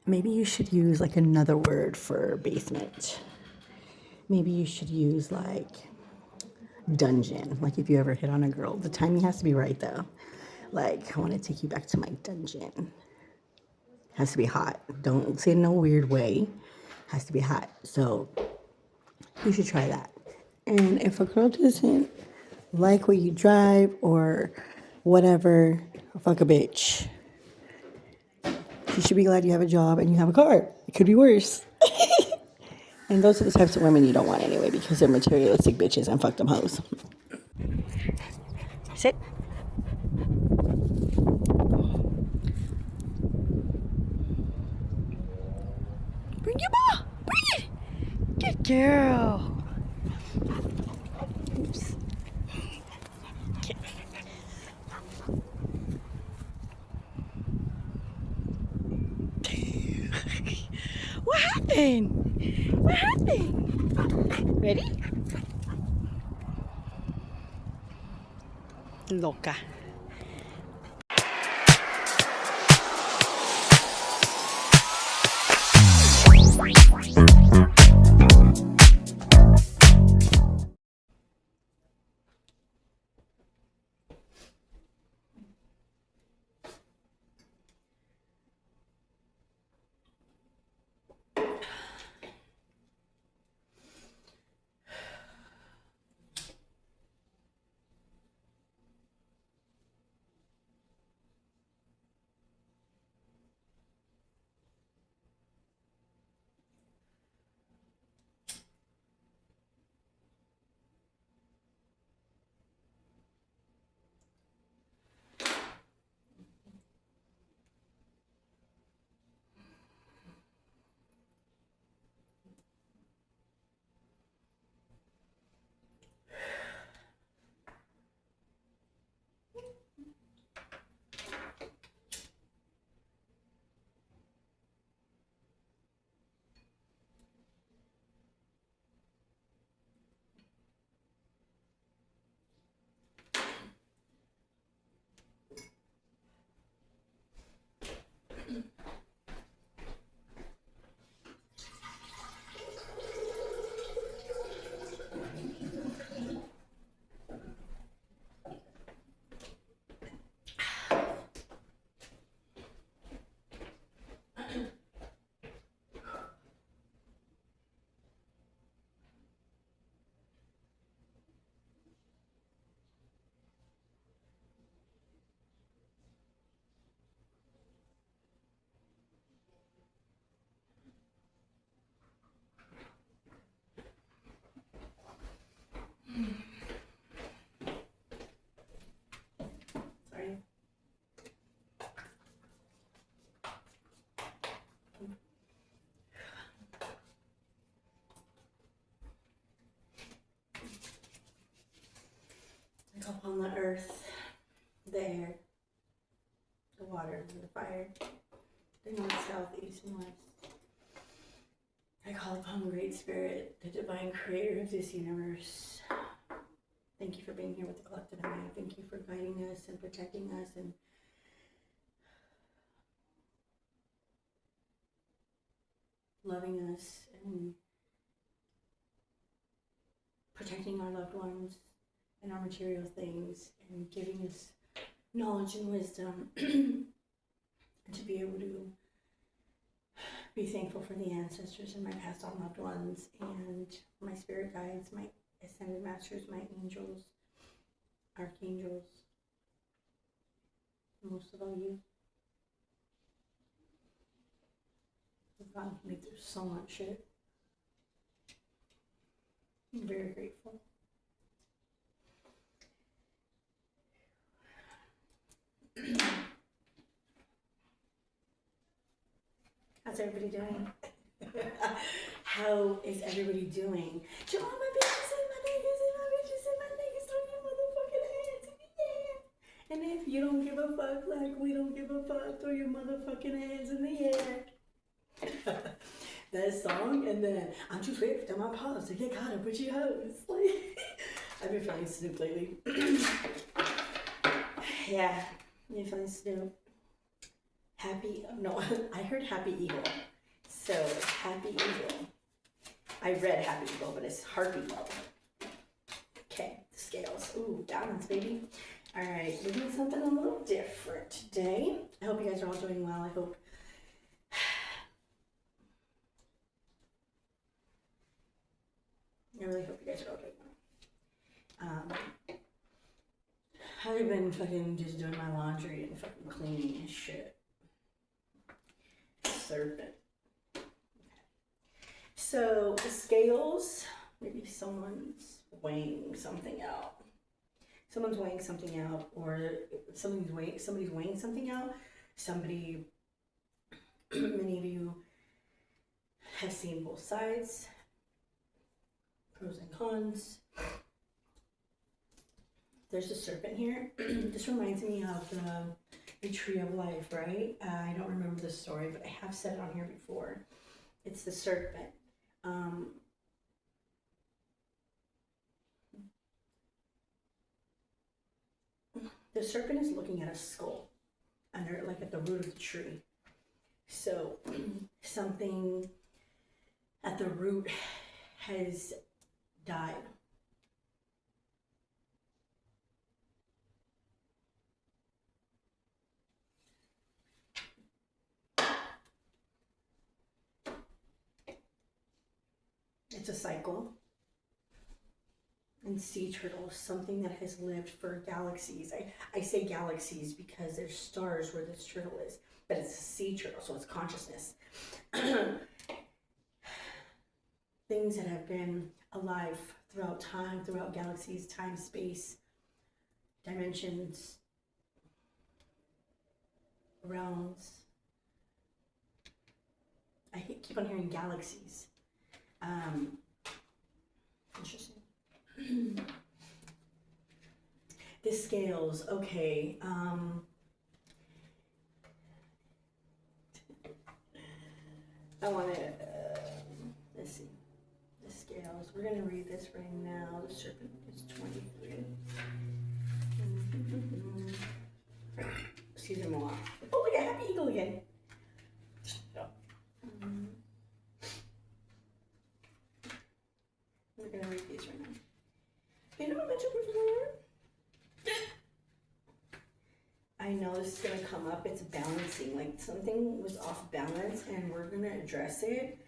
maybe you should use like another word for basement. Maybe you should use like dungeon. Like if you ever hit on a girl, the timing has to be right though. Like, I want to take you back to my dungeon. Has to be hot. Don't say it in a weird way. Has to be hot. So you should try that. And if a girl doesn't like what you drive or whatever, fuck a bitch. You should be glad you have a job and you have a car. It could be worse. And those are the types of women you don't want anyway because they're materialistic bitches and fuck them hoes. Sit. Bring your ball. Bring it. Good girl. Oops. Okay. What happened? What happened? Ready? Loca. Sorry. I call upon the earth, the air, the water, the fire, the north, south, east, and west. I call upon Great Spirit, the divine creator of this universe. Thank you for being here with the collective and I. Thank you for guiding us and protecting us and loving us and protecting our loved ones and our material things and giving us knowledge and wisdom and to be able to be thankful for the ancestors and my passed on loved ones and my spirit guides, my ascended masters, my angels, archangels, most of all you. We've gotten me through so much shit. I'm very grateful. How's everybody doing? How is everybody doing? To all my bitches and my niggas and my bitches and my niggas, throw your motherfucking hands in the air. And if you don't give a fuck like we don't give a fuck, throw your motherfucking hands in the air. That song, and then I'm too swift on my paws to get caught up with you hoes. Like, I've been feeling Snoop lately. Yeah, I've been feeling Snoop. Happy, no, I heard happy eagle. So happy eagle. I read happy eagle, but it's heartbeat level. Okay, the scales. Ooh, balance, baby. All right, we're doing something a little different today. I hope you guys are all doing well. I hope. I really hope you guys are all doing well. I've been fucking just doing my laundry and fucking cleaning and shit. Serpent. Okay. So the scales, maybe someone's weighing something out. Someone's weighing something out, or somebody's weighing something out. Somebody, many of you have seen both sides, pros and cons. There's a serpent here. This reminds me of the tree of life, right? I don't remember the story, but I have said it on here before. It's the serpent. The serpent is looking at a skull under, like at the root of the tree. So something at the root has died. It's a cycle. And sea turtles, something that has lived for galaxies. I say galaxies because there's stars where this turtle is, but it's a sea turtle, so it's consciousness. Things that have been alive throughout time, throughout galaxies, time, space, dimensions, realms. I keep on hearing galaxies. Interesting. The scales, okay. I want to, let's see. The scales, we're going to read this right now. The serpent is 23. Excuse me, Moa. Oh, look at Happy Eagle again. We're going to read these right now. You know what mental performer? I know this is gonna come up. It's balancing. Like something was off balance, and we're gonna address it.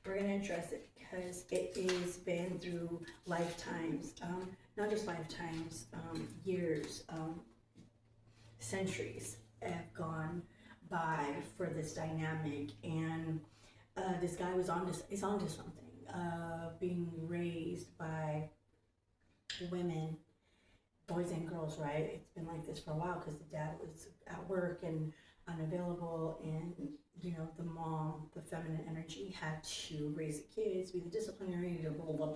We're gonna address it because it is been through lifetimes, not just lifetimes, years, centuries have gone by for this dynamic, and this guy is onto something. Being raised by women, boys and girls, right? It's been like this for a while because the dad was at work and unavailable, and you know the mom, the feminine energy, had to raise the kids, be the disciplinary, to blah, blah,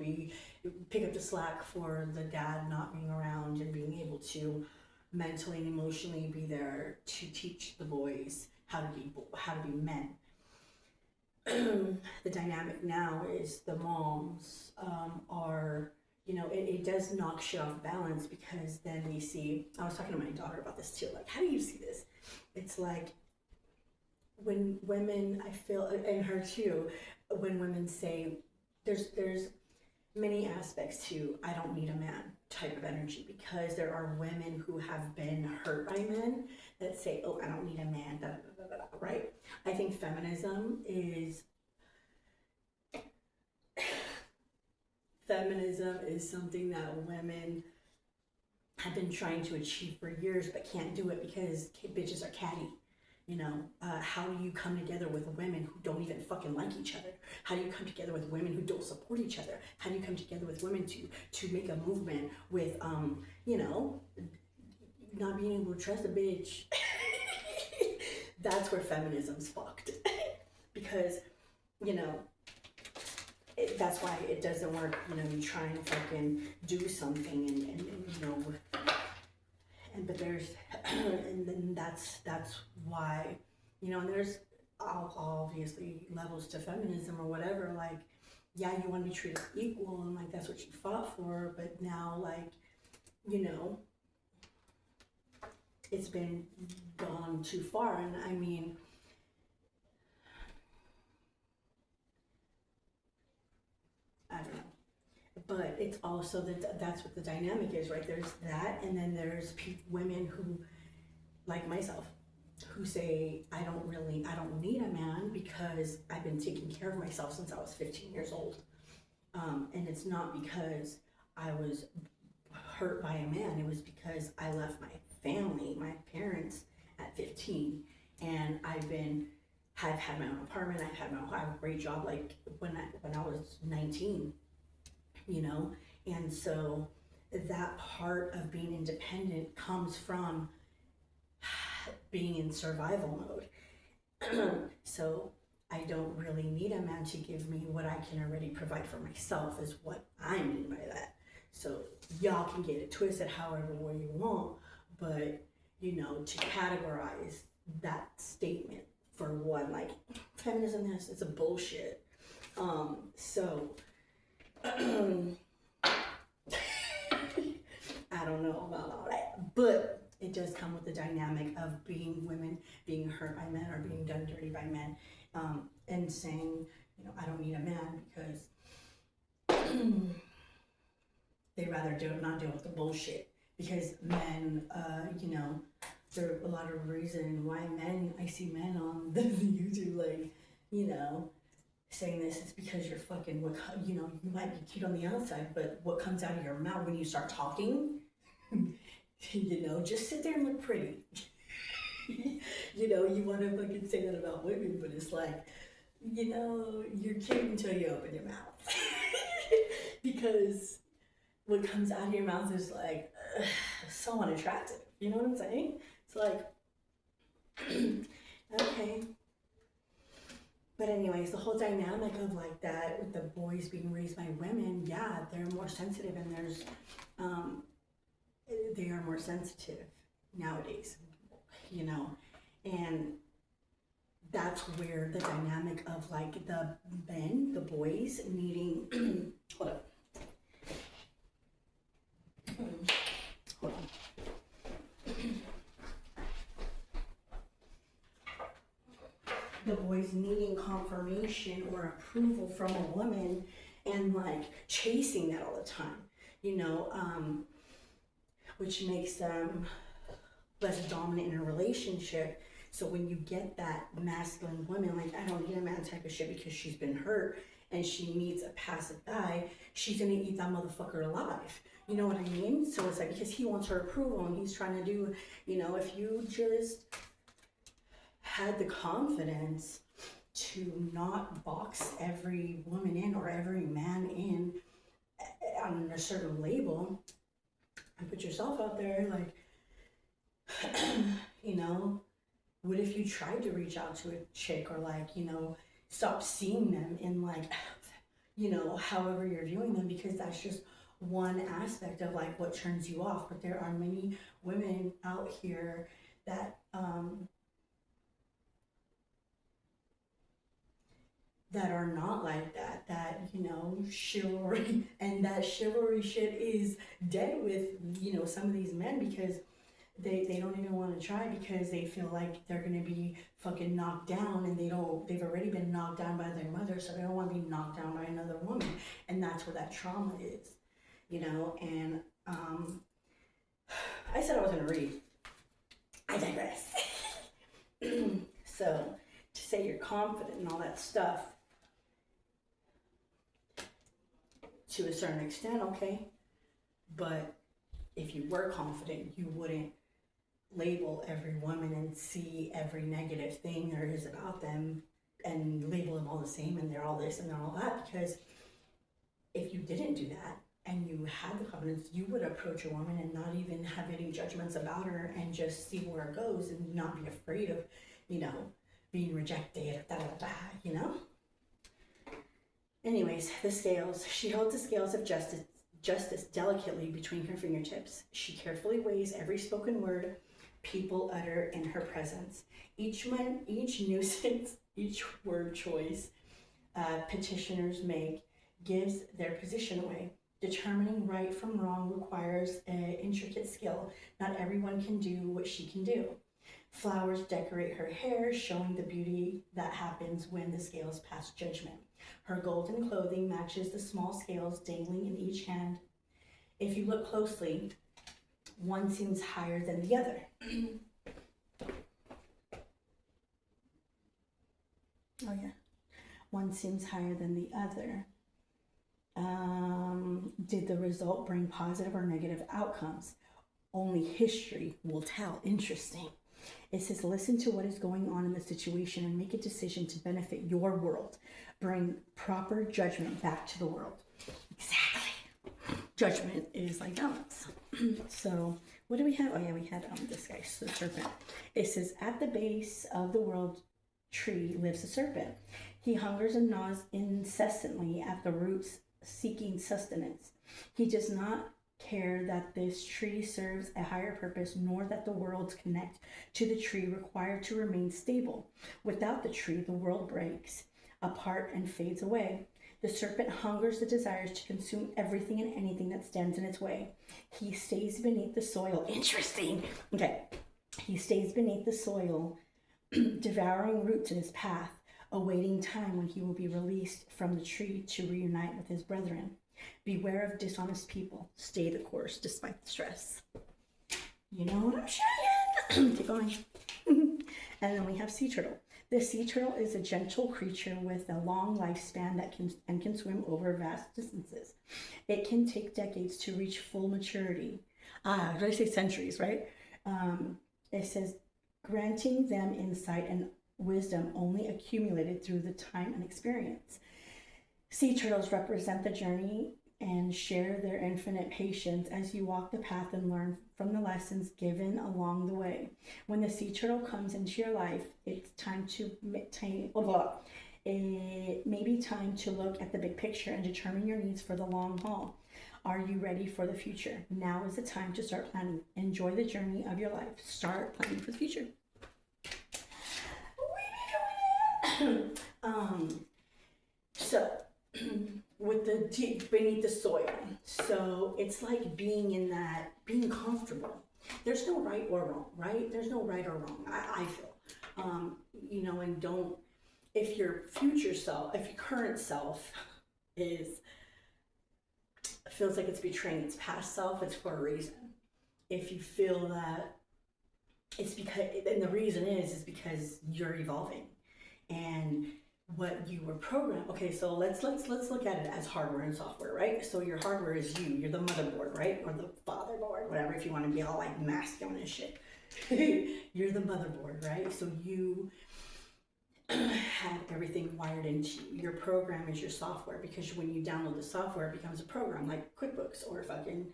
pick up the slack for the dad not being around, and being able to mentally and emotionally be there to teach the boys how to be men. The dynamic now is the moms are, you know, it does knock shit off balance, because then we see, I was talking to my daughter about this too, like, how do you see this? It's like when women, I feel, and her too, when women say, there's many aspects to I don't need a man type of energy, because there are women who have been hurt by men that say, oh, I don't need a man, da, da, da, da, da, right? I think feminism is something that women have been trying to achieve for years but can't do it because bitches are catty. You know, how do you come together with women who don't even fucking like each other? How do you come together with women who don't support each other? How do you come together with women to make a movement with, you know, not being able to trust a bitch? That's where feminism's fucked. Because, you know, that's why it doesn't work. You know, you try and fucking do something and you know, but there's, and then that's why, you know, and there's obviously levels to feminism or whatever, like, yeah, you want to be treated equal and like that's what you fought for, but now, like, you know, it's been gone too far. And I mean, I don't know. But it's also that that's what the dynamic is, right? There's that, and then there's women who, like myself, who say, I don't need a man because I've been taking care of myself since I was 15 years old. And it's not because I was hurt by a man, it was because I left my family, my parents at 15, and have had my own apartment, I have a great job, like when I was 19, you know? And so that part of being independent comes from being in survival mode. So I don't really need a man to give me what I can already provide for myself, is what I mean by that. So y'all can get it twisted however way you want, but you know, to categorize that statement for one, like feminism, it's a bullshit. So I don't know about all that, but it does come with the dynamic of being women, being hurt by men or being done dirty by men, and saying, you know, I don't need a man because they rather not deal with the bullshit. Because men, you know, there are a lot of reason why I see men on the YouTube, like, you know, saying this is because you're fucking, you know, you might be cute on the outside, but what comes out of your mouth when you start talking, you know, just sit there and look pretty. You know, you want to fucking say that about women, but it's like, you know, you're cute until you open your mouth. Because what comes out of your mouth is like, so unattractive. You know what I'm saying? It's like, okay. But anyways, the whole dynamic of like that, with the boys being raised by women, yeah, they're more sensitive, and they are more sensitive nowadays, you know, and that's where the dynamic of like the boys needing, hold up. Hold on. The boys needing confirmation or approval from a woman and like chasing that all the time, you know, which makes them less dominant in a relationship. So when you get that masculine woman, like, I don't need a man type of shit because she's been hurt, and she meets a passive guy, she's gonna eat that motherfucker alive. You know what I mean? So it's like, because he wants her approval and he's trying to do, you know, if you just had the confidence to not box every woman in or every man in on a certain label and put yourself out there, like, you know, what if you tried to reach out to a chick, or like, you know, stop seeing them in like, you know, however you're viewing them, because that's just one aspect of like what turns you off. But there are many women out here that that are not like that, that, you know, chivalry, and that chivalry shit is dead with, you know, some of these men, because they don't even want to try, because they feel like they're going to be fucking knocked down, and they've already been knocked down by their mother, so they don't want to be knocked down by another woman. And that's where that trauma is, you know. And I said I was going to read. I digress. So to say you're confident and all that stuff, to a certain extent, okay, but if you were confident, you wouldn't label every woman and see every negative thing there is about them and label them all the same, and they're all this and they're all that. Because if you didn't do that and you had the confidence, you would approach a woman and not even have any judgments about her, and just see where it goes and not be afraid of, you know, being rejected, you know. Anyways, the scales. She holds the scales of justice delicately between her fingertips. She carefully weighs every spoken word, people utter in her presence. Each nuisance, each word choice petitioners make gives their position away. Determining right from wrong requires an intricate skill. Not everyone can do what she can do. Flowers decorate her hair, showing the beauty that happens when the scales pass judgment. Her golden clothing matches the small scales dangling in each hand. If you look closely, one seems higher than the other. Oh, yeah. One seems higher than the other. Did the result bring positive or negative outcomes? Only history will tell. Interesting. It says, listen to what is going on in the situation and make a decision to benefit your world. Bring proper judgment back to the world. Exactly. Judgment is like balance. So what do we have? Oh yeah, we had this guy, the serpent. It says, at the base of the world tree lives a serpent. He hungers and gnaws incessantly at the roots, seeking sustenance. He does not care that this tree serves a higher purpose, nor that the worlds connect to the tree required to remain stable. Without the tree, the world breaks apart and fades away. The serpent hungers the desires to consume everything and anything that stands in its way. He stays beneath the soil. Interesting. Okay. He stays beneath the soil, devouring roots in his path, awaiting time when he will be released from the tree to reunite with his brethren. Beware of dishonest people. Stay the course despite the stress. You know what I'm saying? Keep going. And then we have sea turtle. The sea turtle is a gentle creature with a long lifespan that can swim over vast distances. It can take decades to reach full maturity. Did I say centuries, right? It says, granting them insight and wisdom only accumulated through the time and experience. Sea turtles represent the journey and share their infinite patience as you walk the path and learn from the lessons given along the way. When the sea turtle comes into your life, it's time to it may be time to look at the big picture and determine your needs for the long haul. Are you ready for the future? Now is the time to start planning. Enjoy the journey of your life. Start planning for the future. So with the deep beneath the soil, so it's like being comfortable. There's no right or wrong, right? There's no right or wrong. I feel, and don't. If your current self feels like it's betraying its past self, it's for a reason. If you feel that it's because, and the reason is because you're evolving. And what you were programmed. Okay, so let's look at it as hardware and software, right? So your hardware is you. You're the motherboard, right? Or the fatherboard, whatever. If you want to be all like masculine and shit, you're the motherboard, right? So you have everything wired into you. Your program is your software, because when you download the software, it becomes a program like QuickBooks or fucking,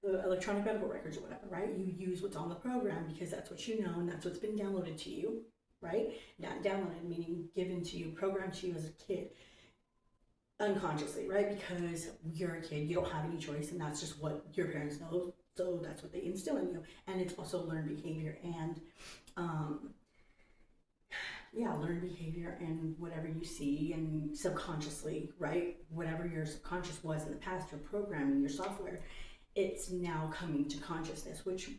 the electronic medical records or whatever, right? You use what's on the program because that's what you know and that's what's been downloaded to you, right? Not downloaded, meaning given to you, programmed to you as a kid, unconsciously, right? Because you're a kid, you don't have any choice, and that's just what your parents know, so that's what they instill in you. And it's also learned behavior and, learned behavior and whatever you see, and subconsciously, right? Whatever your subconscious was in the past, your programming, your software, it's now coming to consciousness, which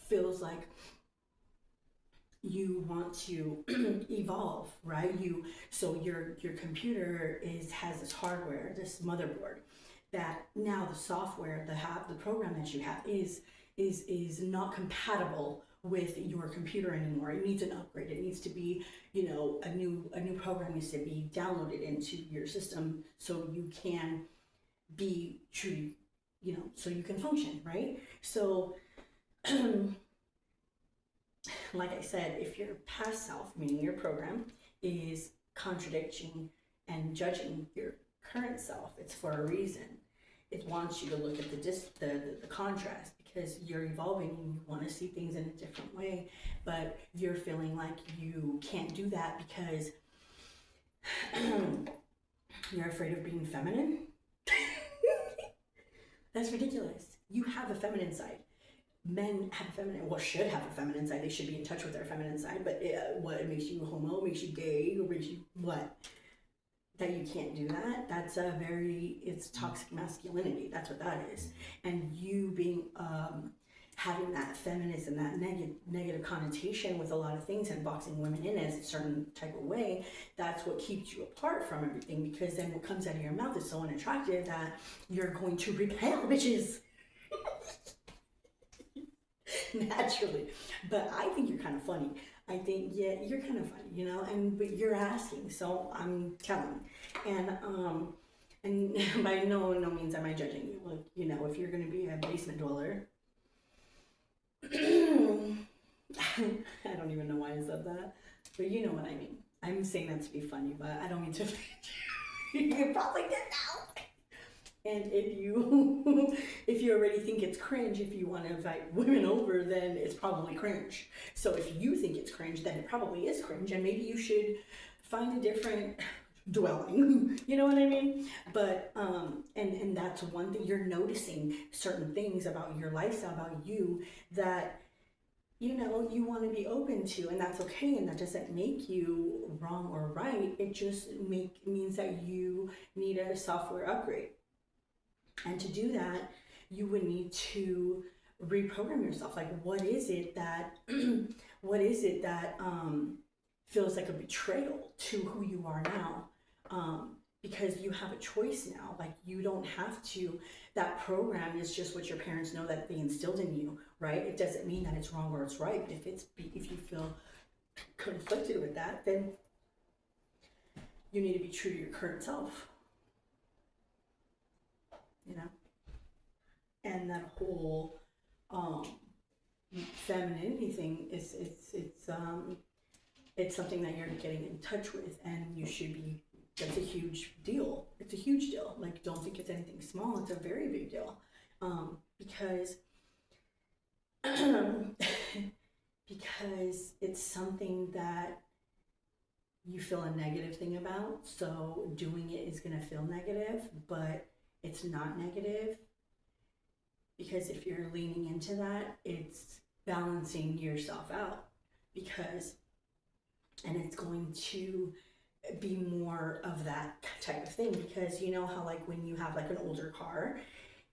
feels like you want to evolve, right? So your computer has this hardware, this motherboard, that now the software, the program that you have is not compatible with your computer anymore. It needs an upgrade. It needs to be, a new program needs to be downloaded into your system so you can be true, so you can function, right? So, like I said, if your past self, meaning your program, is contradicting and judging your current self, it's for a reason. It wants you to look at the contrast, because you're evolving and you want to see things in a different way, but you're feeling like you can't do that because you're afraid of being feminine. That's ridiculous. you have a feminine side. Men have a feminine, well, should have a feminine side. They should be in touch with their feminine side. But what makes you homo, makes you gay, or makes you what? That you can't do that. That's a very, it's toxic masculinity. That's what that is. And you being having that feminist and that negative connotation with a lot of things and boxing women in as a certain type of way, that's what keeps you apart from everything, because then what comes out of your mouth is so unattractive that you're going to repel bitches naturally. But I think you're kind of funny. I think, yeah, you're kind of funny, you know, and but you're asking, so I'm telling. And by no means am I judging you. Like, you know, if you're gonna be a basement dweller, I don't even know why I said that, but you know what I mean. I'm saying that to be funny, but I don't mean to. You probably did now. And if you if you already think it's cringe, if you want to invite women over, then it's probably cringe. So if you think it's cringe, then it probably is cringe, and maybe you should find a different dwelling. You know what I mean? But and that's one thing, you're noticing certain things about your lifestyle, about you, that you know you want to be open to, and that's okay, and that doesn't make you wrong or right. It just means that you need a software upgrade. And to do that, you would need to reprogram yourself. Like, what is it that, what is it that feels like a betrayal to who you are now? Because you have a choice now. Like, you don't have to. That program is just what your parents know that they instilled in you, right? It doesn't mean that it's wrong or it's right. But if you feel conflicted with that, then you need to be true to your current self. You know, and that whole femininity thing is it's something that you're getting in touch with, and you should be. That's a huge deal. It's a huge deal. Like, don't think it's anything small. It's a very big deal, because because it's something that you feel a negative thing about. So doing it is gonna feel negative, but it's not negative, because if you're leaning into that, it's balancing yourself out, because and it's going to be more of that type of thing, because you know how, like, when you have like an older car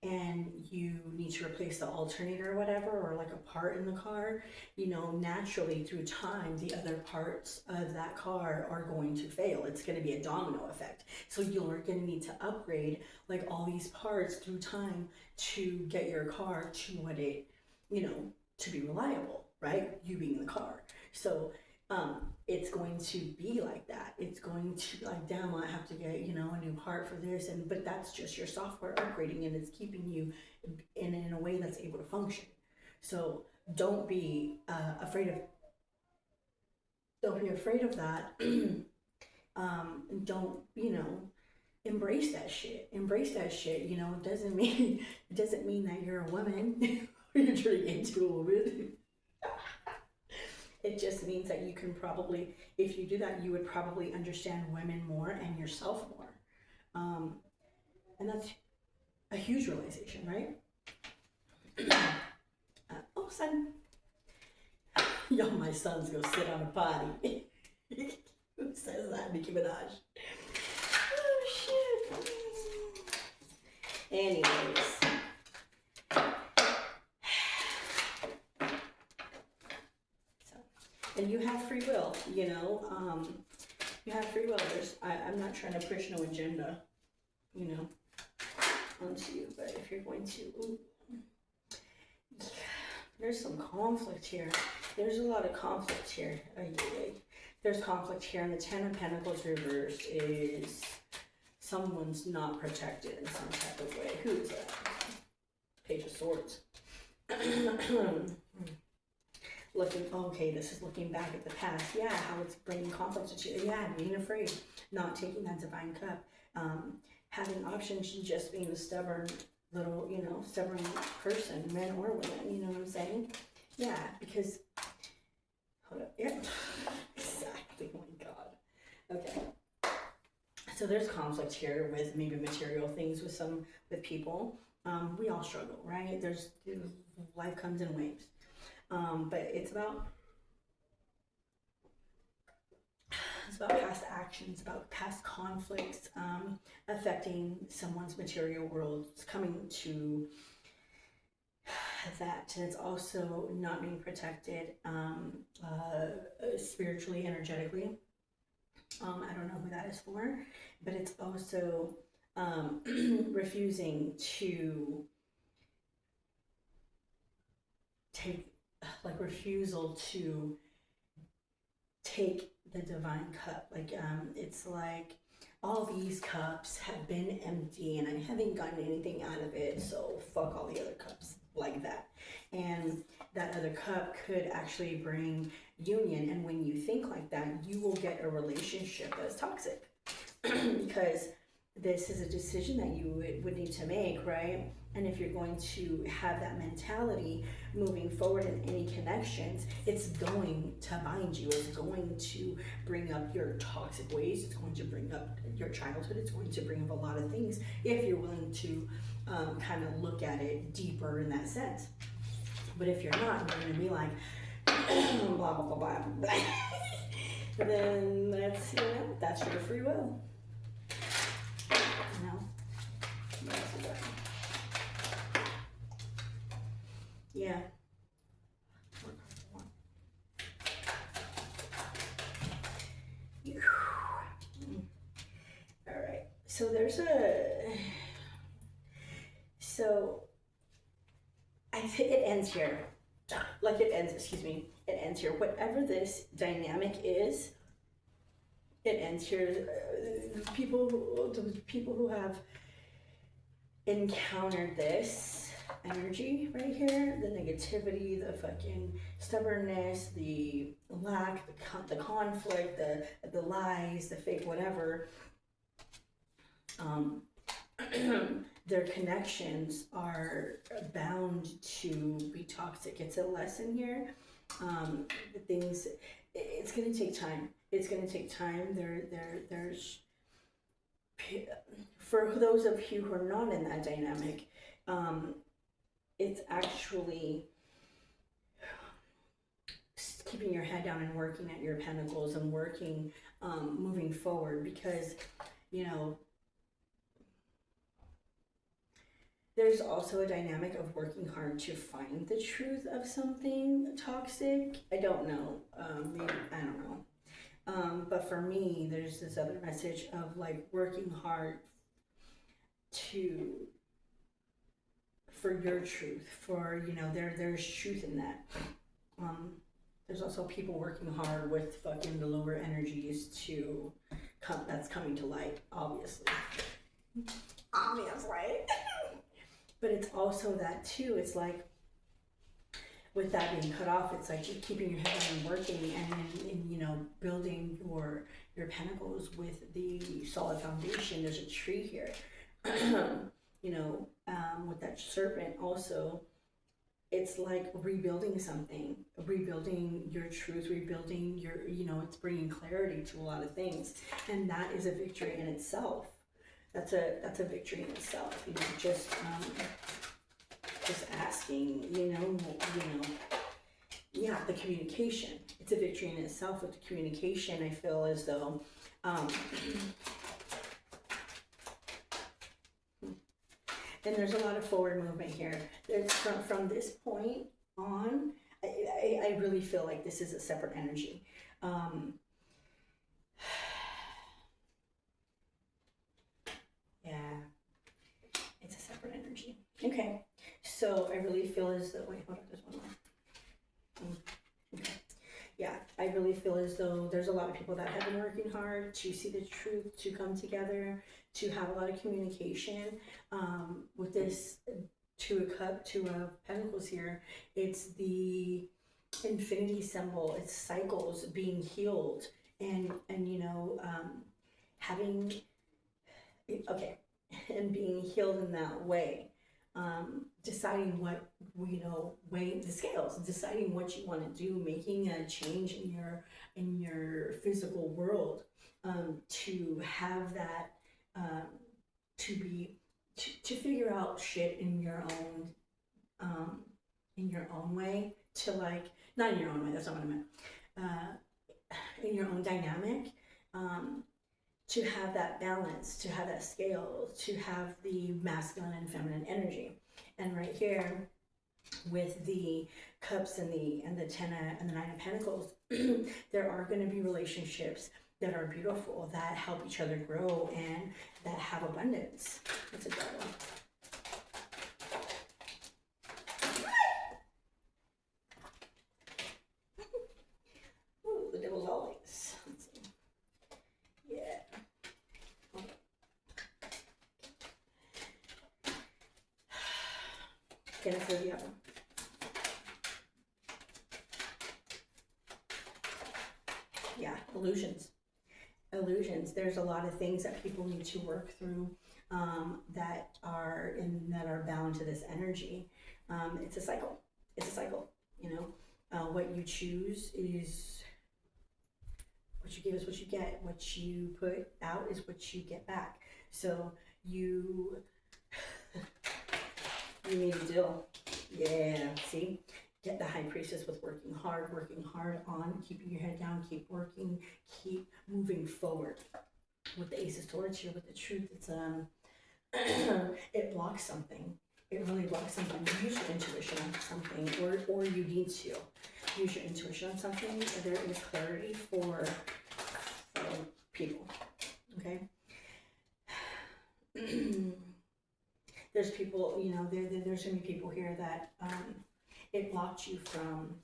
and you need to replace the alternator or whatever, or like a part in the car, you know, naturally through time, the other parts of that car are going to fail. It's going to be a domino effect. So you're going to need to upgrade like all these parts through time to get your car to what it, you know, to be reliable, right? You being in the car. So it's going to be like that. It's going to, like, damn, I have to get, you know, a new part for this, and but that's just your software upgrading, and it's keeping you in a way that's able to function. So don't be afraid of that. Don't, you know, embrace that shit. Embrace that shit. You know, it doesn't mean that you're a woman or you're turning into a woman. It just means that you can probably, if you do that, you would probably understand women more and yourself more. And that's a huge realization, right? Oh, son. Yo, my son's gonna sit on a potty. Who says that? Nicki Minaj. Oh, shit. Anyways. And you have free will, you know, you have free will. I'm not trying to push no agenda, you know, onto you, but if you're going to, there's some conflict here. There's a lot of conflict here. There's conflict here, and the Ten of Pentacles reversed is someone's not protected in some type of way. Who is that? Page of Swords. Looking, okay, this is looking back at the past. Yeah, how it's bringing conflict to you. Yeah, being afraid, not taking that divine cup, having options, just being a stubborn little, you know, stubborn person, men or women, you know what I'm saying? Yeah, because, hold up, yep, exactly, oh my God. Okay, so there's conflict here with maybe material things with people, We all struggle, right? Life comes in waves. But it's about past actions, about past conflicts, affecting someone's material world. It's coming to that. And it's also not being protected spiritually, energetically. I don't know who that is for, but it's also refusing to take, like, refusal to take the divine cup. Like, it's like all these cups have been empty and I haven't gotten anything out of it, so fuck all the other cups, like that. And that other cup could actually bring union. And when you think like that, you will get a relationship that's toxic because this is a decision that you would need to make, right? And if you're going to have that mentality moving forward in any connections, it's going to bind you. It's going to bring up your toxic ways. It's going to bring up your childhood. It's going to bring up a lot of things if you're willing to kind of look at it deeper in that sense. But if you're not, you're going to be like, blah, blah, blah, blah, blah. Then that's your free will. Yeah. All right. So it ends here. It ends here. Whatever this dynamic is, it ends here. The people who have encountered this energy right here, the negativity, the fucking stubbornness, the lack, the conflict, the lies, the fake whatever, their connections are bound to be toxic. It's a lesson here. It's gonna take time. It's gonna take time. There's for those of you who are not in that dynamic, it's actually keeping your head down and working at your pentacles and working, moving forward, because, there's also a dynamic of working hard to find the truth of something toxic. I don't know. Maybe, I don't know. But for me, there's this other message of like working hard for your truth, for, there's truth in that. There's also people working hard with fucking the lower energies that's coming to light, obviously. But it's also that too, it's like, with that being cut off, it's like keeping your head down and working and building your pentacles with the solid foundation. There's a tree here. With that serpent also, it's like rebuilding something, rebuilding your truth, rebuilding your, it's bringing clarity to a lot of things. And that is a victory in itself. That's a victory in itself. Just asking, the communication. It's a victory in itself with the communication. I feel as though, and there's a lot of forward movement here. There's from this point on, I really feel like this is a separate energy. Yeah, it's a separate energy. Okay, so I really feel as though, wait, hold on, there's one more. Okay. Yeah, I really feel as though there's a lot of people that have been working hard to see the truth, to come together, to have a lot of communication. With this Two of Pentacles here, it's the infinity symbol. It's cycles being healed and having, okay, and being healed in that way. Deciding what, weighing the scales, deciding what you want to do, making a change in your physical world, to have that, to be to figure out shit in your own way, to like, not in your own way, that's not what I meant, in your own dynamic, um, to have that balance, to have that scale, to have the masculine and feminine energy. And right here with the cups and the ten and the nine of pentacles, there are going to be relationships that are beautiful, that help each other grow, and that have abundance. That's a good one. Ooh, the devil's always. Let's see. Yeah. Can I feel the other? Yeah, illusions. Illusions. There's a lot of things that people need to work through, that are bound to this energy. It's a cycle. It's a cycle. You know, what you choose is what you give is what you get. What you put out is what you get back. So you you need a deal. Yeah. See. Get the high priestess with working hard on keeping your head down, keep working, keep moving forward. With the ace of swords here, with the truth, it's it blocks something. It really blocks something. Use your intuition on something, or you need to use your intuition on something. There is clarity for people. Okay. There's people, you know, there's gonna be people here that it blocked you from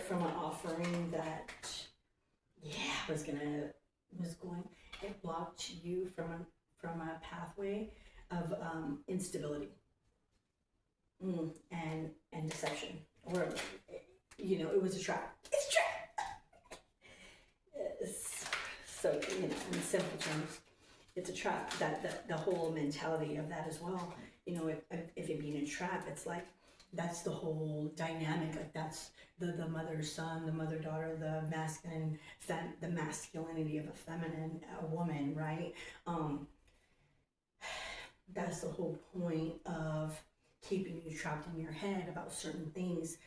from an offering that was going. It blocked you from a pathway of instability, and deception, or you know, it was a trap. It's a trap. So, you know, in simple terms, it's a trap. That the whole mentality of that as well. You know, if it being a trap, it's like that's the whole dynamic. Like that's the mother son, the mother daughter, the masculine, the masculinity of a feminine, a woman, right? That's the whole point of keeping you trapped in your head about certain things.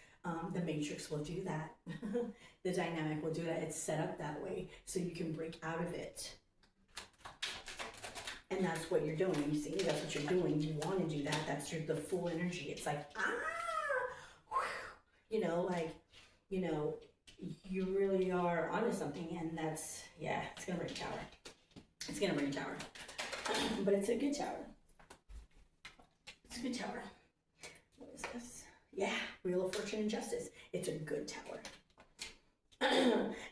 The matrix will do that. The dynamic will do that. It's set up that way so you can break out of it. And that's what you're doing. You see, that's what you're doing. You want to do that. That's the full energy. It's like, you know, like, you know, you really are onto something, and that's, yeah, it's gonna bring a tower. It's gonna bring a tower. But it's a good tower. It's a good tower. What is this? Yeah, Wheel of Fortune and Justice. It's a good tower.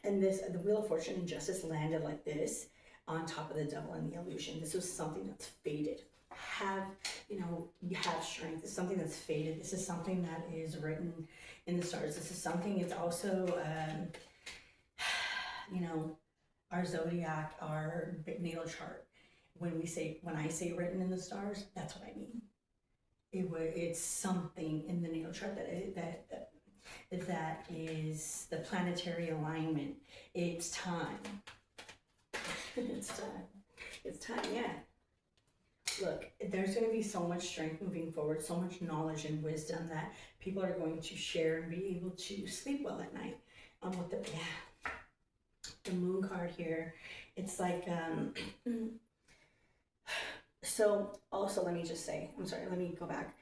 And the Wheel of Fortune and Justice landed like this on top of the Devil and the Illusion. This was something that's faded. You have strength. It's something that's faded. This is something that is written in the stars. This is something, it's also, you know, our zodiac, our natal chart. When I say written in the stars, that's what I mean. It's something in the natal chart that is the planetary alignment. It's time. It's time. It's time, yeah. Look, there's going to be so much strength moving forward, so much knowledge and wisdom that people are going to share and be able to sleep well at night. With the Moon card here, it's like, so also let me just say, I'm sorry, let me go back.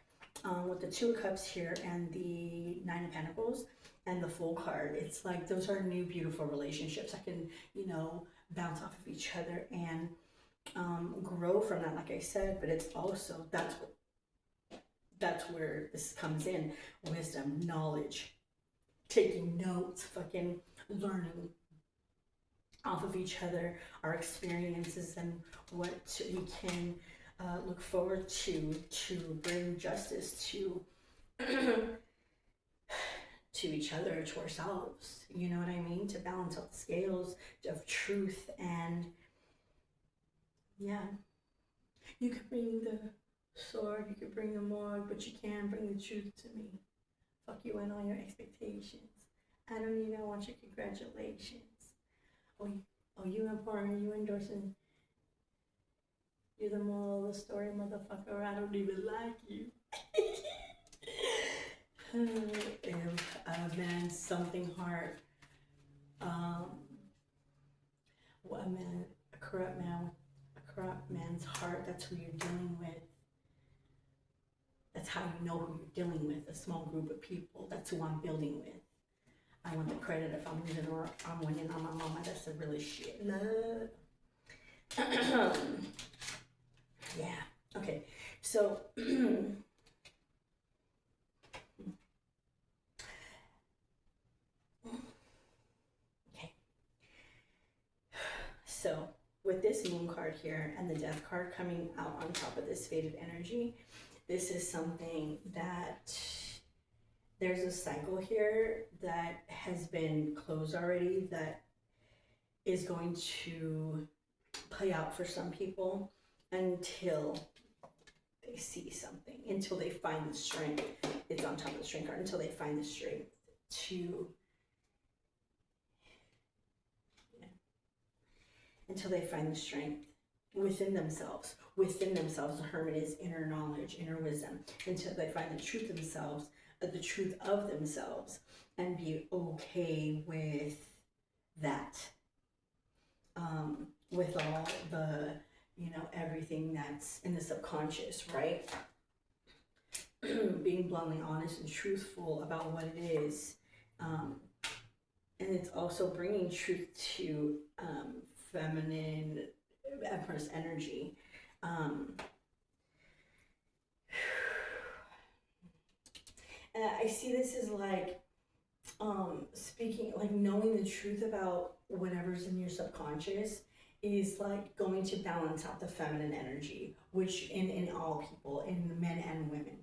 With the Two of Cups here and the Nine of Pentacles and the Fool card, it's like those are new, beautiful relationships that can, you know, bounce off of each other and grow from that, like I said. But it's also, that's where this comes in: wisdom, knowledge, taking notes, fucking learning off of each other, our experiences, and what we can look forward to bring justice to to each other, to ourselves. You know what I mean? To balance out the scales of truth. And yeah, you could bring the sword, you could bring the morgue, but you can't bring the truth to me. Fuck you and all your expectations. I don't even want your congratulations. Oh, you important, you endorsing. You're the moral of the story, motherfucker. I don't even like you. If a man's something heart, what a man, a corrupt man's heart, that's who you're dealing with. That's how you know who you're dealing with, a small group of people. That's who I'm building with. I want the credit if I'm losing or I'm winning on my mama. That's the really shit. Love. Yeah. Okay. So, okay. So, with this moon card here and the death card coming out on top of this faded energy, this is something that there's a cycle here that has been closed already that is going to play out for some people until they see something, until they find the strength. It's on top of the strength card. Until they find the strength to, until they find the strength within themselves. Within themselves, the hermit is inner knowledge, inner wisdom. Until they find the truth of themselves, the truth of themselves, and be okay with that. With all the, everything that's in the subconscious, right? Being bluntly honest and truthful about what it is. And it's also bringing truth to feminine Empress energy. And I see this as like speaking, like knowing the truth about whatever's in your subconscious is like going to balance out the feminine energy, which in all people, in men and women.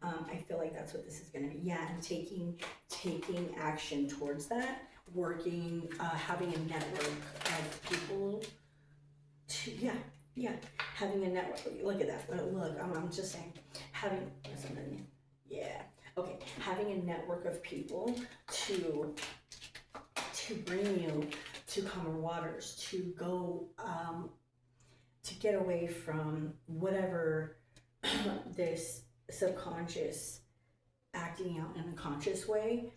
I feel like that's what this is going to be. Yeah, and taking action towards that, working, having a network of people to, having a network. Look at that. Look, I'm just saying, having, okay, having a network of people to bring you to calmer waters, to go, to get away from whatever this subconscious acting out in a conscious way,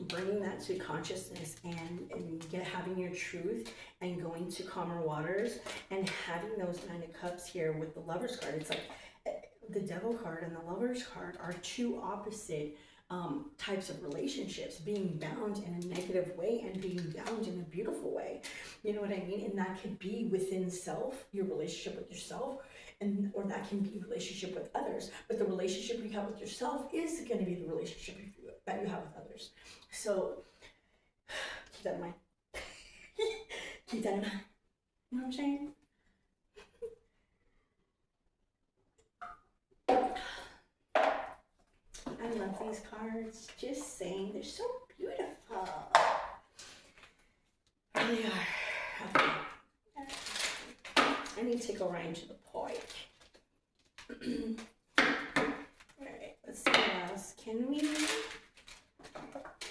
bringing that to consciousness and having your truth and going to calmer waters and having those 9 of Cups here with the Lover's card. It's like the Devil card and the Lover's card are two opposite types of relationships, being bound in a negative way and being bound in a beautiful way. You know what I mean? And that could be within self, your relationship with yourself, or that can be relationship with others. But the relationship you have with yourself is going to be the relationship that you have with others. So keep that in mind. Keep that in mind. You know what I'm saying? I love these cards. Just saying, they're so beautiful. They are. Okay. I need to go right into the point. Alright, let's see what else. Can we?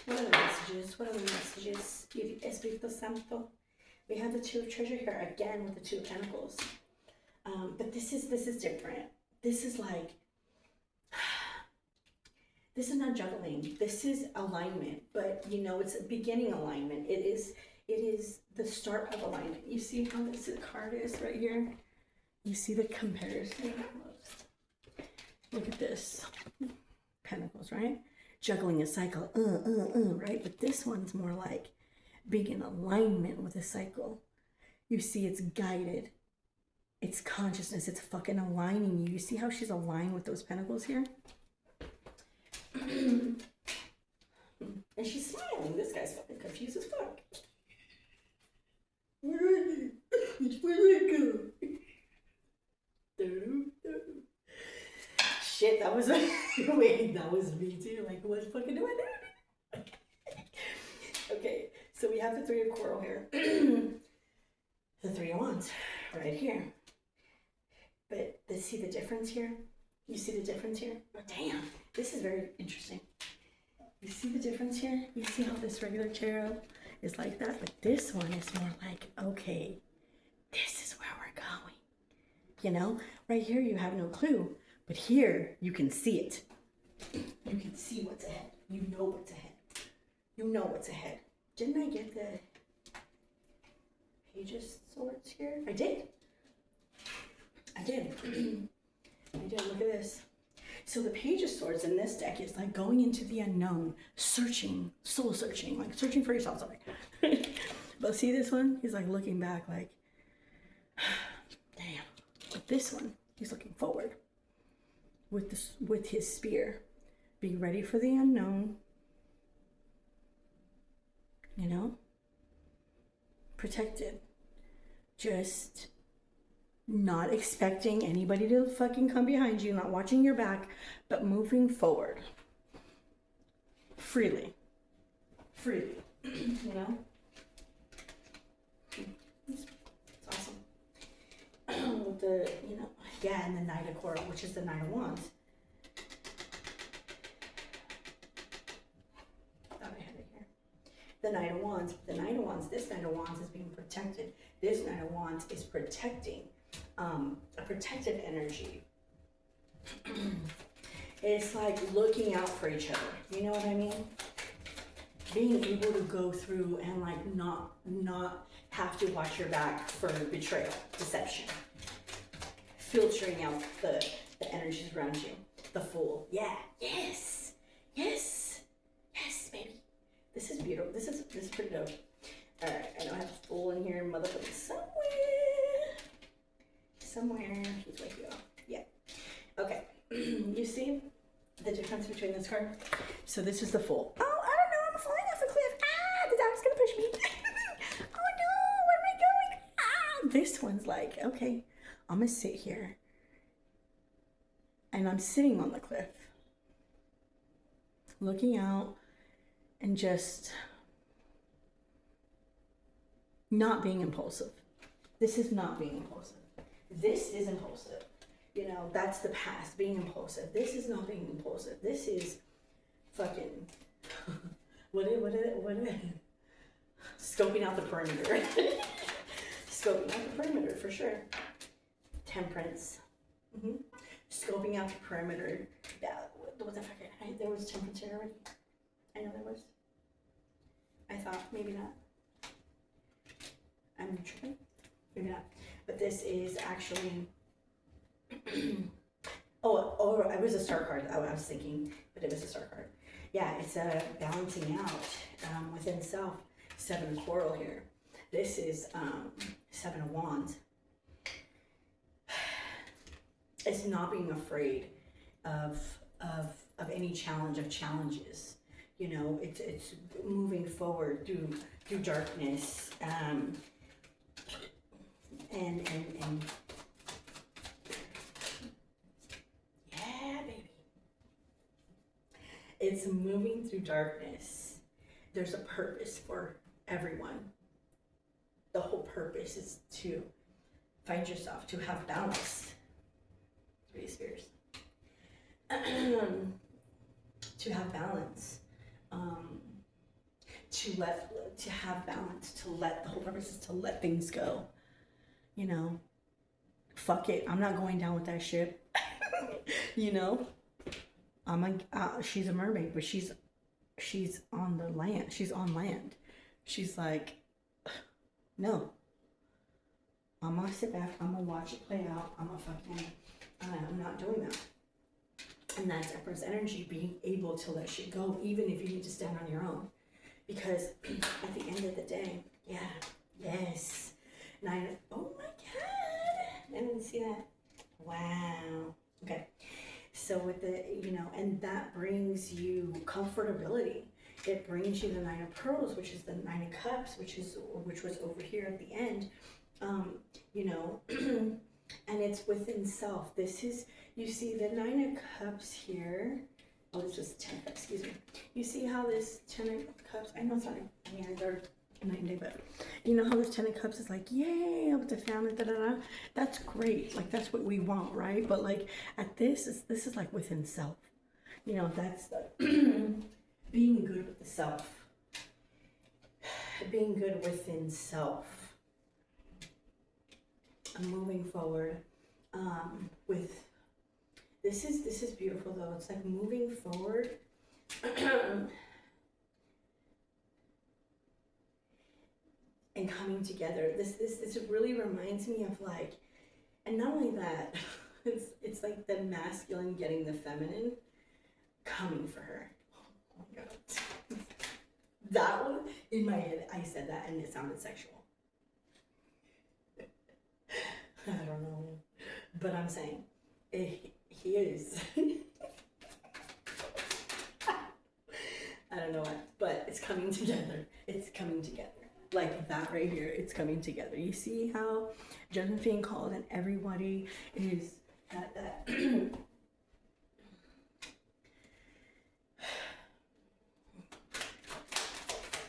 What are the messages? What are the messages? Espiritu Santo. We have the Two of Treasure here again with the Two of Pentacles. But this is different. This is like, this is not juggling. This is alignment, but it's a beginning alignment. It is the start of alignment. You see how this card is right here? You see the comparison? Look at this. Pentacles, right? Juggling a cycle, right? But this one's more like being in alignment with a cycle. You see it's guided. It's consciousness. It's fucking aligning you. You see how she's aligned with those pentacles here? And she's smiling. This guy's fucking confused as fuck. Where is he? Where did it go? Shit, that was wait, that was me too. Like, what fucking do I do? Okay, so we have the Three of Coral here. The Three of Wands right here. But see the difference here? You see the difference here? Oh, damn. This is very interesting. You see the difference here? You see how this regular tarot is like that. But this one is more like, okay, this is where we're going. You know, right here you have no clue, but here you can see it. You can see what's ahead. You know what's ahead. You know what's ahead. Didn't I get the Page of Swords here? I did. I did. I did. Look at this. So the Page of Swords in this deck is like going into the unknown, searching, soul searching, like searching for yourself. Sorry. But see this one? He's like looking back like, damn. But this one, he's looking forward with his spear. Be ready for the unknown. You know? Protected. Just not expecting anybody to fucking come behind you, not watching your back, but moving forward. Freely. Freely. You know? It's awesome. With the, you know, yeah, and the Knight of Coral, which is the Knight of Wands. The Knight of Wands. The Knight of Wands, this Knight of Wands is being protected. This Knight of Wands is protecting a protective energy. It's like looking out for each other. You know what I mean? Being able to go through and like not have to watch your back for betrayal, deception. Filtering out the energies around you. The Fool. Yeah. Yes. Yes. Yes, baby. This is beautiful. This is pretty dope. Alright, I know I have a Fool in here, motherfucking somewhere. He's right here. Yeah. Okay. You see the difference between this card? So this is the Fool. Oh, I don't know. I'm falling off a cliff. Ah, the dog's gonna push me. Oh no, where am I going? Ah, this one's like, okay, I'm gonna sit here. And I'm sitting on the cliff, looking out. And just not being impulsive. This is not being impulsive. This is impulsive. You know, that's the past, being impulsive. This is not being impulsive. This is fucking, what is it? Scoping out the perimeter. Scoping out the perimeter, for sure. Temperance. Mm-hmm. Scoping out the perimeter. Yeah, what the fuck? There was temperance here already. I know there was. I thought, maybe not. I'm tripping? Maybe not. But this is actually... oh, it was a star card. I was thinking, but it was a star card. Yeah, it's a balancing out within self. 7 of Coral here. This is 7 of Wands. It's not being afraid of any challenge, of challenges. You know, it's moving forward through darkness, and yeah, baby. It's moving through darkness. There's a purpose for everyone. The whole purpose is to find yourself, to have balance. 3 Spears. To have balance. To have balance, to let, the whole purpose is to let things go. You know, fuck it, I'm not going down with that ship. You know, she's a mermaid, but she's on the land. She's on land. She's like, no, I'm gonna sit back, I'm gonna watch it play out, I'm not doing that. And that's Empress energy, being able to let shit go, even if you need to stand on your own. Because at the end of the day, yeah, yes. Oh my God, I didn't see that. Wow. Okay. So with the, you know, and that brings you comfortability. It brings you the 9 of Pearls, which is the 9 of Cups, which was over here at the end. You know, and it's within self. This is, you see the 9 of Cups here. Oh, it's just 10 of Cups, excuse me. You see how this 10 of Cups, I know it's not, I mean, they're night and day, but you know how this 10 of Cups is like, yay, with the family, da-da-da. That's great, like that's what we want, right? But like at this is like within self. You know, that's the being good with the self. being good within self. I'm moving forward with this is beautiful though. It's like moving forward. And coming together. This really reminds me of like, and not only that, it's like the masculine getting the feminine coming for her. Oh my god. That one in my head, I said that and it sounded sexual. I don't know, but I'm saying he is. I don't know what, but it's coming together. It's coming together. Like that right here, it's coming together. You see how judgment's being called and everybody is at that.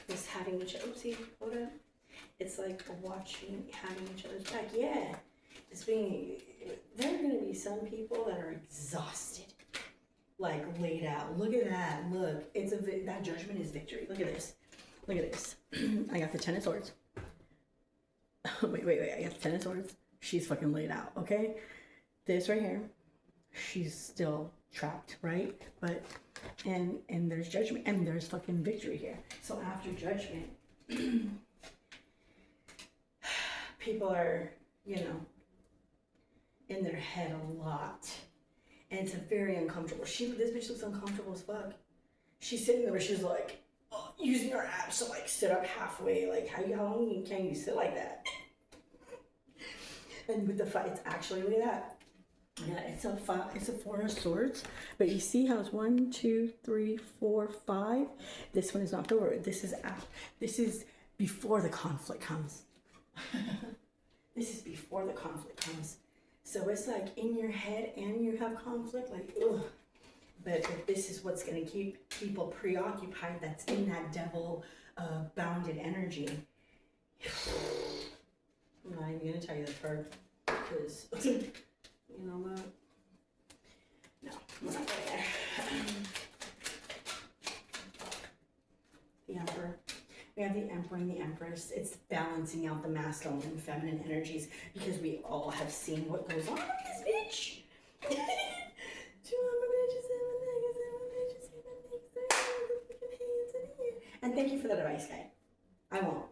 Just having each other, oopsie, hold up. It's like watching, having each other's back. Yeah, it's being, there are gonna be some people that are exhausted, like laid out. Look at that, look, it's that judgment is victory. Look at this. Look at this. I got the Ten of Swords. wait. I got the Ten of Swords. She's fucking laid out, okay? This right here, she's still trapped, right? But, and there's judgment, and there's fucking victory here. So after judgment, people are, you know, in their head a lot. And it's a very uncomfortable. This bitch looks uncomfortable as fuck. She's sitting there where she's like, using her abs to like sit up halfway, like how long can you sit like that? And with the fight, it's actually like that. Yeah, it's a 4 of Swords, but you see how it's 1, 2, 3, 4, 5. This one is not the word. This is before the conflict comes. This is before the conflict comes. So it's like in your head and you have conflict, like ugh. But this is what's going to keep people preoccupied, that's in that devil bounded energy. I'm not even going to tell you the part, because, you know what? No, we're not going there. The Emperor. We have the Emperor and the Empress. It's balancing out the masculine and feminine energies, because we all have seen what goes on with this bitch. And thank you for that advice, guy. I won't.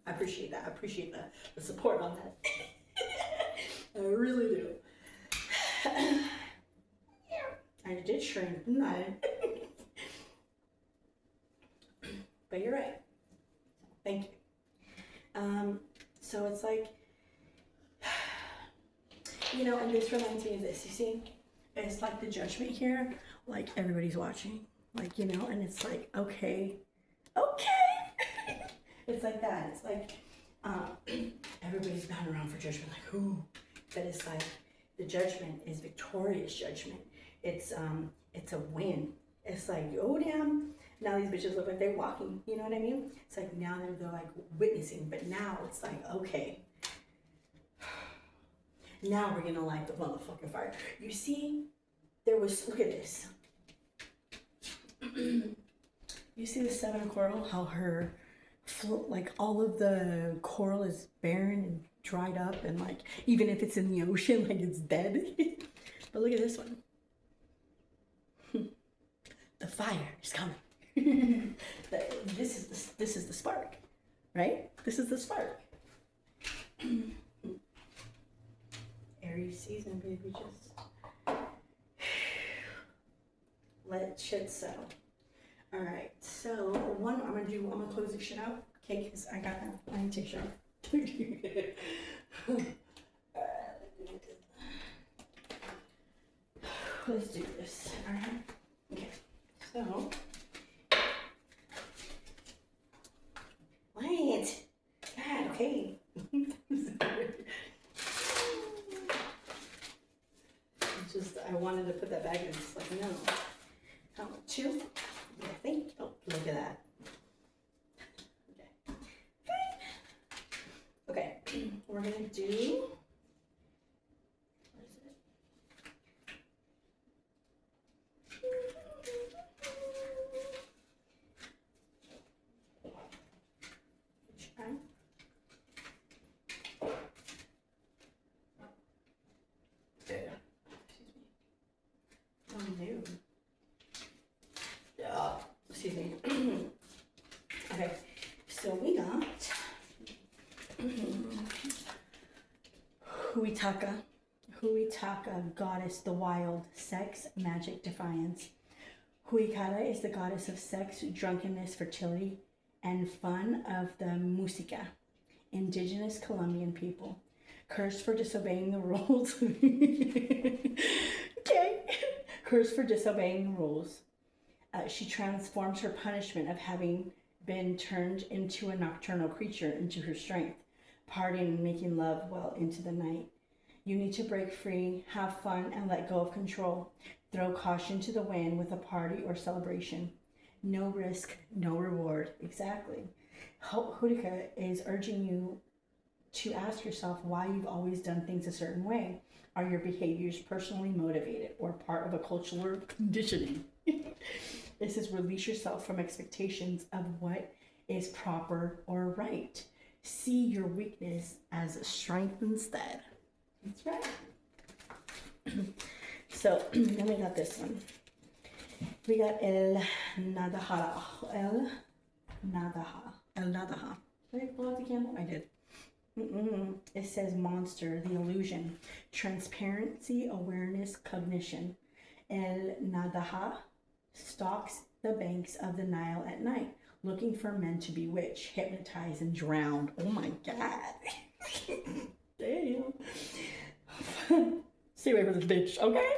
I appreciate that. I appreciate the support on that. I really do. I did shrink, didn't I? But you're right. Thank you. So it's like, you know, and this reminds me of this, you see? It's like the judgment here, like everybody's watching, like, you know, and it's like, okay. It's like that. It's like everybody's bound around for judgment, like who? But it's like the judgment is victorious judgment. It's a win. It's like, oh damn, now these bitches look like they're walking. You know what I mean? It's like now they're like witnessing, but now it's like, okay, now we're gonna light the motherfucking fire. You see, look at this. You see the 7 of Coral, how her, like all of the coral is barren and dried up, and like, even if it's in the ocean, like it's dead. But look at this one. The fire is coming. This is the spark, right? This is the spark. Aries season, baby, just let shit settle. All right, so I'm gonna close this shit out, okay? Because I need to take a shower. Let's do this. All right. Okay. So. What? God. Okay. I wanted to put that back in. It's like no. How about 2? I think. Oh, look at that. Okay. Okay. We're gonna do. Huitaka. Huitaka, goddess, the wild, sex, magic, defiance. Huicara is the goddess of sex, drunkenness, fertility, and fun of the Musica, indigenous Colombian people. Cursed for disobeying the rules. Okay. Cursed for disobeying the rules. She transforms her punishment of having been turned into a nocturnal creature into her strength, partying and making love well into the night. You need to break free, have fun, and let go of control. Throw caution to the wind with a party or celebration. No risk, no reward. Exactly. Hudika is urging you to ask yourself why you've always done things a certain way. Are your behaviors personally motivated or part of a cultural conditioning? This is release yourself from expectations of what is proper or right. See your weakness as a strength instead. That's right. So then we got this one. We got El Nadahara. El Nadaha. El Nadaha. Did I blow out the candle? I did. It says monster, the illusion, transparency, awareness, cognition. El Nadaha stalks the banks of the Nile at night, looking for men to bewitch, hypnotize, and drown. Oh my God. Damn. Stay away from this bitch, okay?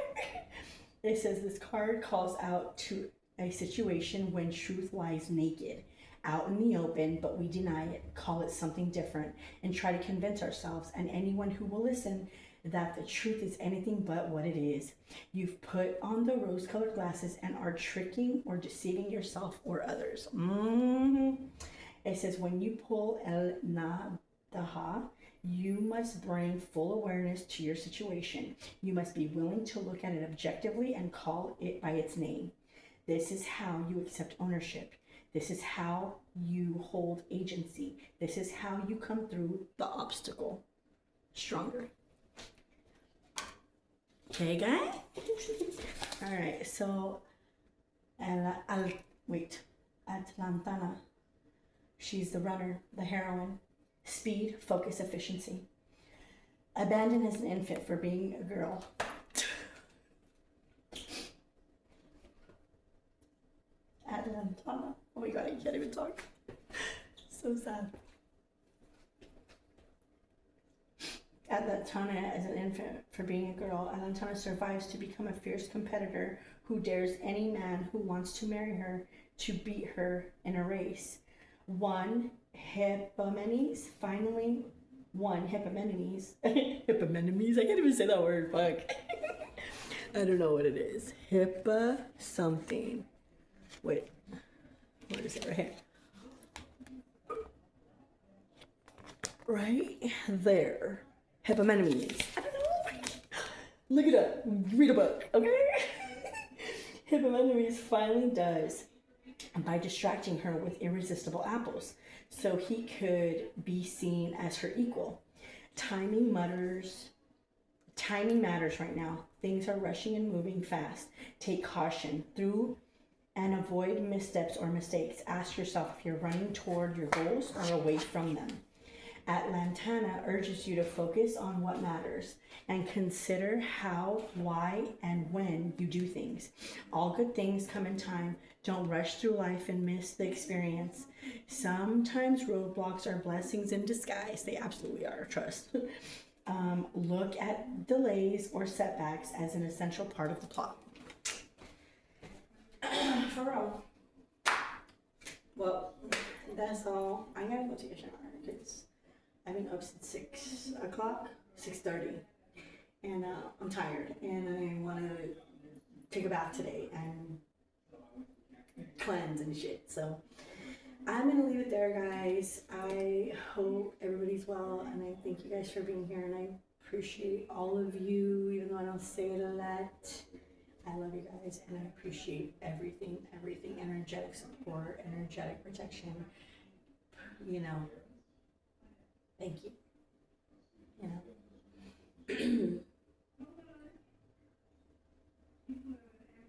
It says this card calls out to a situation when truth lies naked, out in the open, but we deny it, call it something different, and try to convince ourselves and anyone who will listen that the truth is anything but what it is. You've put on the rose-colored glasses and are tricking or deceiving yourself or others. It says when you pull El Nadaha, you must bring full awareness to your situation. You must be willing to look at it objectively and call it by its name. This is how you accept ownership. This is how you hold agency. This is how you come through the obstacle stronger. Okay, guys? All right, so Atlantana. She's the runner, the heroine. Speed, focus, efficiency. Abandoned as an infant for being a girl. Atlantana. Oh my God, I can't even talk. So sad. Atlantana as an infant for being a girl. Atlantana survives to become a fierce competitor who dares any man who wants to marry her to beat her in a race. Hippomenes finally won. Hippomenes. Hippomenes. I can't even say that word. Fuck. I don't know what it is. Hippa something. Wait. What is it right here? Right there. Hippomenes. I don't know. Look it up. Read a book, okay? Hippomenes finally does by distracting her with irresistible apples so he could be seen as her equal. Timing matters right now. Things are rushing and moving fast. Take caution through and avoid missteps or mistakes. Ask yourself if you're running toward your goals or away from them. Atlantana urges you to focus on what matters and consider how, why, and when you do things. All good things come in time. Don't rush through life and miss the experience. Sometimes roadblocks are blessings in disguise. They absolutely are, trust. Look at delays or setbacks as an essential part of the plot. For real. Well, that's all. I gotta go take a shower because I've been up since 6 o'clock, 6:30, and I'm tired, and I want to take a bath today and cleanse and shit. So I'm gonna leave it there, guys. I hope everybody's well, and I thank you guys for being here, and I appreciate all of you, even though I don't say it a lot. I love you guys, and I appreciate everything, energetic support, energetic protection, thank you,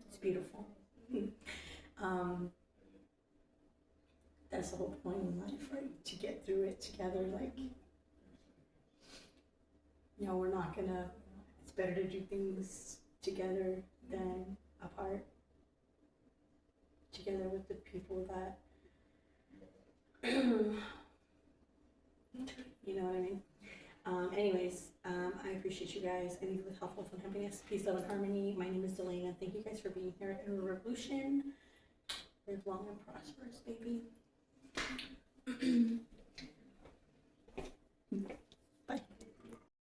it's beautiful. That's the whole point in life, right? To get through it together, like You know, we're not gonna, it's better to do things together than apart. Together with the people that, you know what I mean? Anyways, I appreciate you guys. I think it was helpful for happiness, peace, love, and harmony. My name is Delana. Thank you guys for being here at Inner Revolution. Live long and prosperous, baby.